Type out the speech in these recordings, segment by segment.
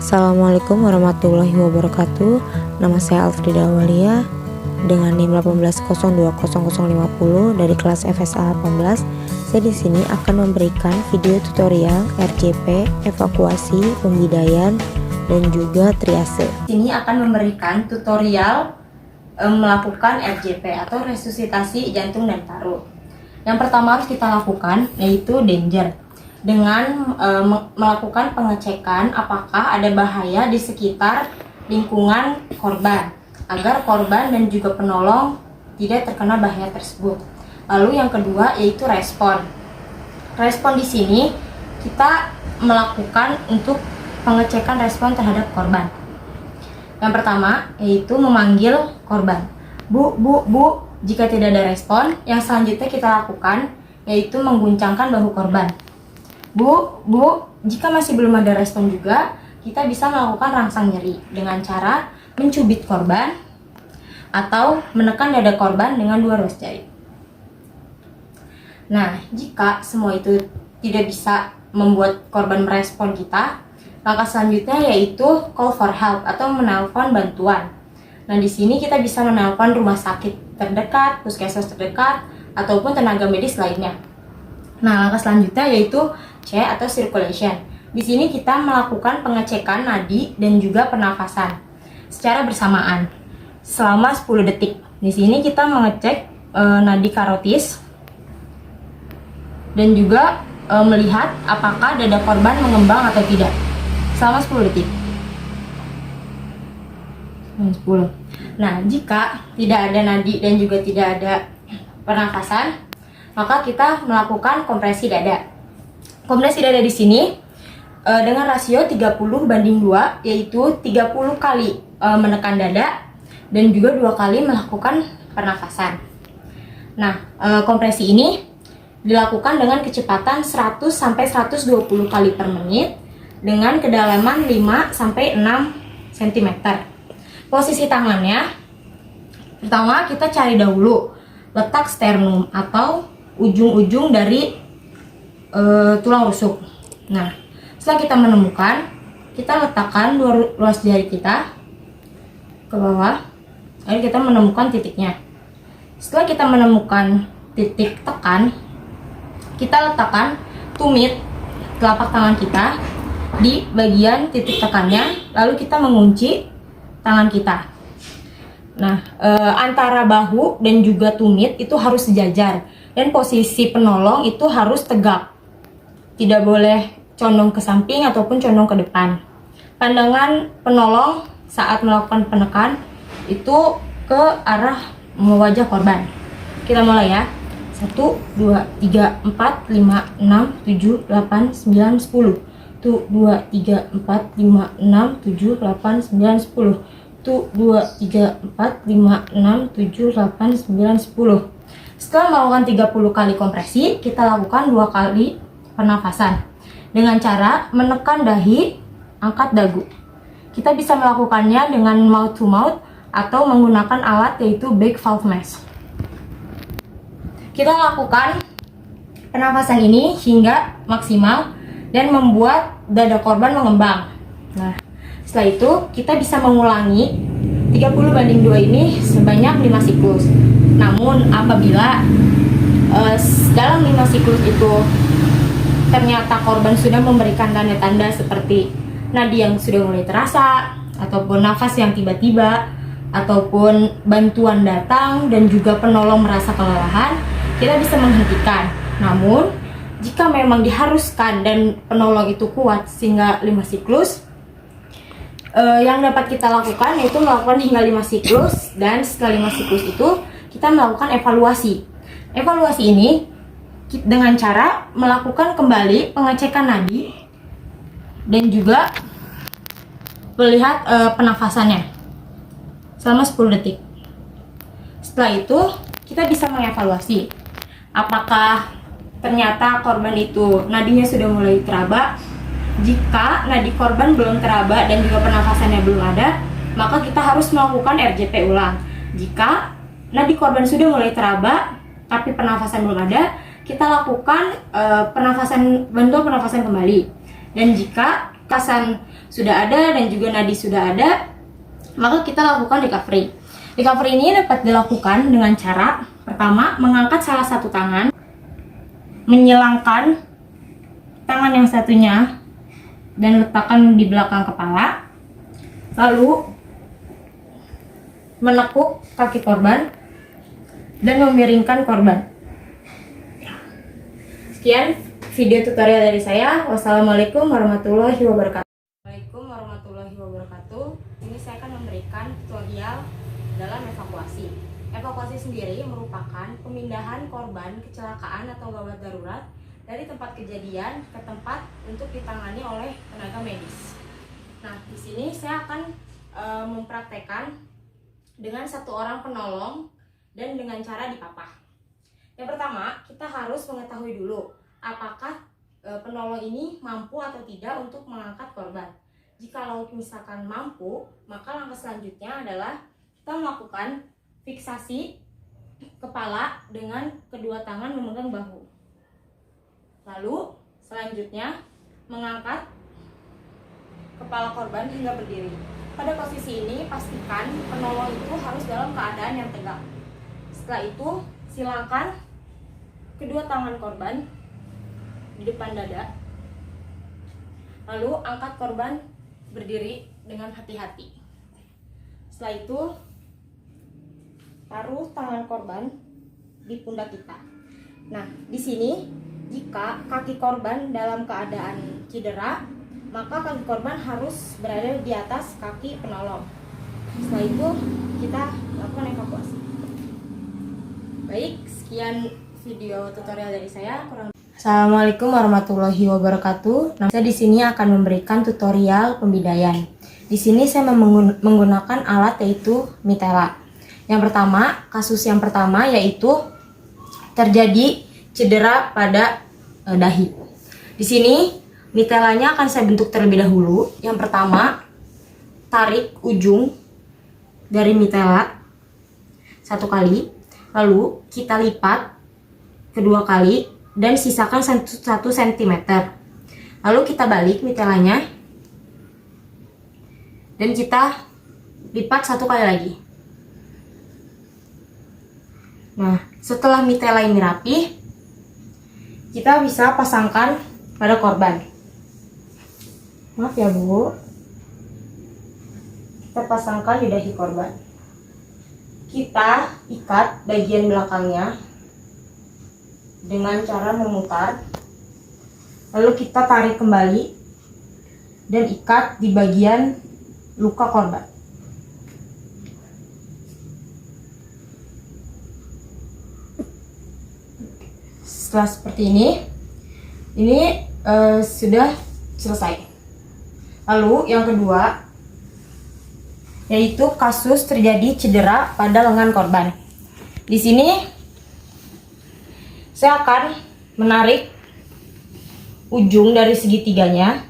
Assalamualaikum warahmatullahi wabarakatuh. Nama saya Alfrida Awalia dengan NIM 18020050 dari kelas FSA 18. Saya di sini akan memberikan video tutorial RJP, evakuasi, pembidaian, dan juga triase. Ini akan memberikan tutorial melakukan RJP atau resusitasi jantung dan paru. Yang pertama harus kita lakukan yaitu danger, dengan melakukan pengecekan apakah ada bahaya di sekitar lingkungan korban agar korban dan juga penolong tidak terkena bahaya tersebut. Lalu yang kedua yaitu respon. Respon di sini kita melakukan untuk pengecekan respon terhadap korban. Yang pertama yaitu memanggil korban. Bu. Jika tidak ada respon, yang selanjutnya kita lakukan yaitu mengguncangkan bahu korban. Bu, jika masih belum ada respon juga, kita bisa melakukan rangsang nyeri dengan cara mencubit korban atau menekan dada korban dengan 2 ruas jari. Nah, jika semua itu tidak bisa membuat korban merespon kita, langkah selanjutnya yaitu call for help atau menelpon bantuan. Nah, di sini kita bisa menelpon rumah sakit terdekat, puskesmas terdekat, ataupun tenaga medis lainnya. Nah, langkah selanjutnya yaitu C atau circulation. Di sini kita melakukan pengecekan nadi dan juga pernafasan secara bersamaan selama 10 detik. Di sini kita mengecek nadi karotis dan juga melihat apakah dada korban mengembang atau tidak selama 10 detik. 10. Nah, jika tidak ada nadi dan juga tidak ada pernafasan, maka kita melakukan kompresi dada. Kompresi dada di sini dengan rasio 30:2, yaitu 30 kali menekan dada dan juga 2 kali melakukan pernafasan. Nah, kompresi ini dilakukan dengan kecepatan 100 sampai 120 kali per menit dengan kedalaman 5 sampai 6 cm. Posisi tangannya, pertama kita cari dahulu letak sternum atau ujung-ujung dari tulang rusuk. Nah, setelah kita menemukan, kita letakkan 2 ruas jari kita ke bawah, lalu kita menemukan titiknya. Setelah kita menemukan titik tekan, kita letakkan tumit telapak tangan kita di bagian titik tekannya, lalu kita mengunci tangan kita. Nah, antara bahu dan juga tumit itu harus sejajar dan posisi penolong itu harus tegak. Tidak boleh condong ke samping ataupun condong ke depan. Pandangan penolong saat melakukan penekan itu ke arah wajah korban. Kita mulai ya. 1, 2, 3, 4, 5, 6, 7, 8, 9, 10. 1, 2, 3, 4, 5, 6, 7, 8, 9, 10. 1, 2, 3, 4, 5, 6, 7, 8, 9, 10. Setelah melakukan 30 kali kompresi, kita lakukan 2 kali pernafasan dengan cara menekan dahi, angkat dagu. Kita bisa melakukannya dengan mouth to mouth atau menggunakan alat yaitu big valve mask. Kita lakukan pernafasan ini hingga maksimal dan membuat dada korban mengembang. Nah, setelah itu kita bisa mengulangi 30:2 ini sebanyak 5 siklus. Namun apabila dalam 5 siklus itu ternyata korban sudah memberikan tanda-tanda seperti nadi yang sudah mulai terasa, ataupun nafas yang tiba-tiba, ataupun bantuan datang dan juga penolong merasa kelelahan, kita bisa menghentikan. Namun jika memang diharuskan dan penolong itu kuat sehingga 5 siklus, yang dapat kita lakukan yaitu melakukan hingga 5 siklus, dan setelah 5 siklus itu kita melakukan evaluasi. Evaluasi ini dengan cara melakukan kembali pengecekan nadi dan juga melihat penafasannya selama 10 detik. Setelah itu kita bisa mengevaluasi apakah ternyata korban itu nadinya sudah mulai teraba. Jika nadi korban belum teraba dan juga pernafasannya belum ada, maka kita harus melakukan RJP ulang. Jika nadi korban sudah mulai teraba tapi pernafasan belum ada, kita lakukan bantuan pernafasan kembali. Dan jika sudah ada dan juga nadi sudah ada, maka kita lakukan recovery. Recovery ini dapat dilakukan dengan cara pertama, mengangkat salah satu tangan, menyilangkan tangan yang satunya dan letakkan di belakang kepala, lalu menekuk kaki korban dan memiringkan korban. Sekian video tutorial dari saya. Wassalamualaikum warahmatullahi wabarakatuh. Assalamualaikum warahmatullahi wabarakatuh. Ini saya akan memberikan tutorial dalam evakuasi. Evakuasi sendiri merupakan pemindahan korban kecelakaan atau gawat darurat dari tempat kejadian ke tempat untuk ditangani oleh tenaga medis. Nah, di sini saya akan mempraktekkan dengan satu orang penolong dan dengan cara dipapah. Yang pertama, kita harus mengetahui dulu apakah penolong ini mampu atau tidak untuk mengangkat korban. Jikalau misalkan mampu, maka langkah selanjutnya adalah kita melakukan fiksasi kepala dengan kedua tangan memegang bahu. Lalu selanjutnya mengangkat kepala korban hingga berdiri. Pada posisi ini pastikan penolong itu harus dalam keadaan yang tegak. Setelah itu silakan kedua tangan korban di depan dada. Lalu angkat korban berdiri dengan hati-hati. Setelah itu taruh tangan korban di pundak kita. Nah, di sini jika kaki korban dalam keadaan cedera, maka kaki korban harus berada di atas kaki penolong. Setelah itu kita lakukan evakuasi. Baik, sekian video tutorial dari saya. Assalamualaikum warahmatullahi wabarakatuh. Nah, saya di sini akan memberikan tutorial pembidaian. Di sini saya menggunakan alat yaitu mitela. Yang pertama, kasus yang pertama yaitu terjadi cedera pada dahi. Di sini mitelanya akan saya bentuk terlebih dahulu. Yang pertama, tarik ujung dari mitela satu kali, lalu kita lipat kedua kali dan sisakan 1 cm. Lalu kita balik mitelanya dan kita lipat satu kali lagi. Nah, setelah mitela ini rapi, kita bisa pasangkan pada korban. Maaf ya Bu, kita pasangkan di dahi korban. Kita ikat bagian belakangnya dengan cara memutar, lalu kita tarik kembali dan ikat di bagian luka korban. Setelah seperti ini sudah selesai. Lalu yang kedua yaitu kasus terjadi cedera pada lengan korban. Di sini saya akan menarik ujung dari segitiganya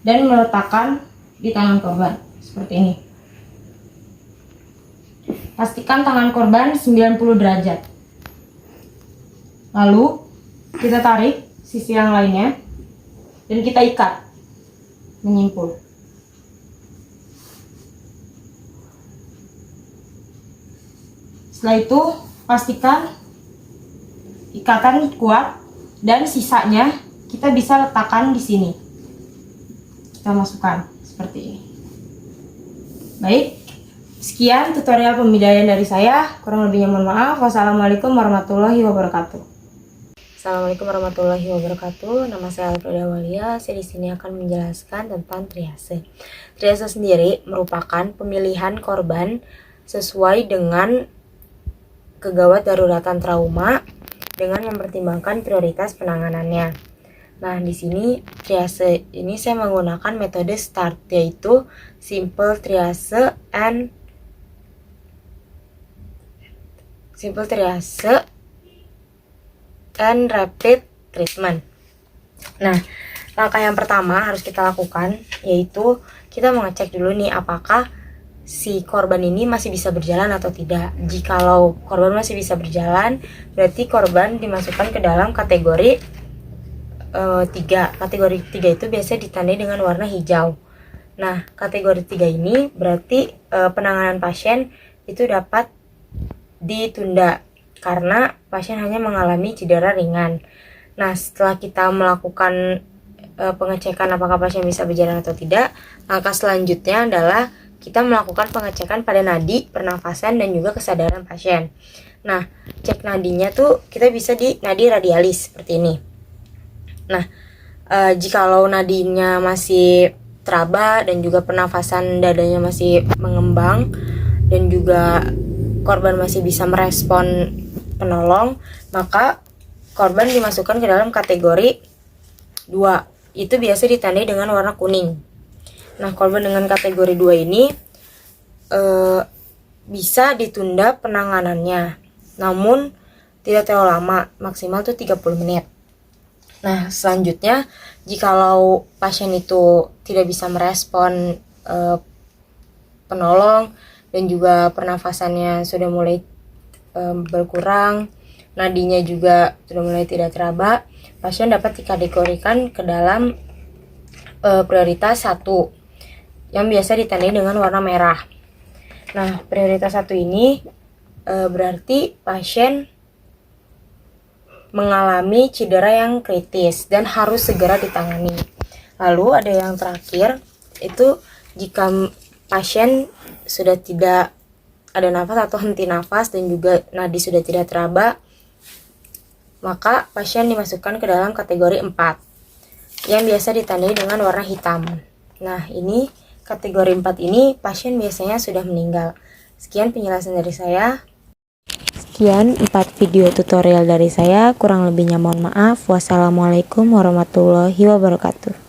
dan meletakkan di tangan korban seperti ini. Pastikan tangan korban 90 derajat. Lalu kita tarik sisi yang lainnya dan kita ikat menyimpul. Setelah itu pastikan ikatan kuat dan sisanya kita bisa letakkan di sini. Kita masukkan seperti ini. Baik, sekian tutorial pembidaian dari saya. Kurang lebihnya mohon maaf. Wassalamualaikum warahmatullahi wabarakatuh. Assalamualaikum warahmatullahi wabarakatuh. Nama saya Alfreda Walia. Saya di sini akan menjelaskan tentang triase. Triase sendiri merupakan pemilihan korban sesuai dengan kegawat daruratan trauma dengan mempertimbangkan prioritas penanganannya. Nah, di sini triase ini saya menggunakan metode START, yaitu simple triase and rapid treatment. Nah, langkah yang pertama harus kita lakukan yaitu kita mengecek dulu nih apakah si korban ini masih bisa berjalan atau tidak. Jikalau korban masih bisa berjalan, berarti korban dimasukkan ke dalam kategori 3. Kategori 3 itu biasanya ditandai dengan warna hijau. Nah, kategori 3 ini berarti penanganan pasien itu dapat ditunda karena pasien hanya mengalami cedera ringan. Nah, setelah kita melakukan pengecekan apakah pasien bisa berjalan atau tidak, langkah selanjutnya adalah kita melakukan pengecekan pada nadi, pernafasan, dan juga kesadaran pasien. Nah, cek nadinya tuh kita bisa di nadi radialis seperti ini. Nah, jikalau nadinya masih teraba dan juga pernafasan dadanya masih mengembang dan juga korban masih bisa merespon penolong, maka korban dimasukkan ke dalam kategori 2. Itu biasa ditandai dengan warna kuning. Nah, korban dengan kategori 2 ini bisa ditunda penanganannya, namun tidak terlalu lama, maksimal tuh 30 menit. Nah, selanjutnya jikalau pasien itu tidak bisa merespon penolong dan juga pernafasannya sudah mulai berkurang, nadinya juga sudah mulai tidak teraba, pasien dapat dikategorikan ke dalam prioritas 1 yang biasa ditandai dengan warna merah. Nah, prioritas 1 ini berarti pasien mengalami cedera yang kritis dan harus segera ditangani. Lalu ada yang terakhir, itu jika pasien sudah tidak ada nafas atau henti nafas dan juga nadi sudah tidak teraba, maka pasien dimasukkan ke dalam kategori 4 yang biasa ditandai dengan warna hitam. Nah, ini kategori 4 ini pasien biasanya sudah meninggal. Sekian penjelasan dari saya. Sekian 4 video tutorial dari saya, kurang lebihnya mohon maaf. Wassalamualaikum warahmatullahi wabarakatuh.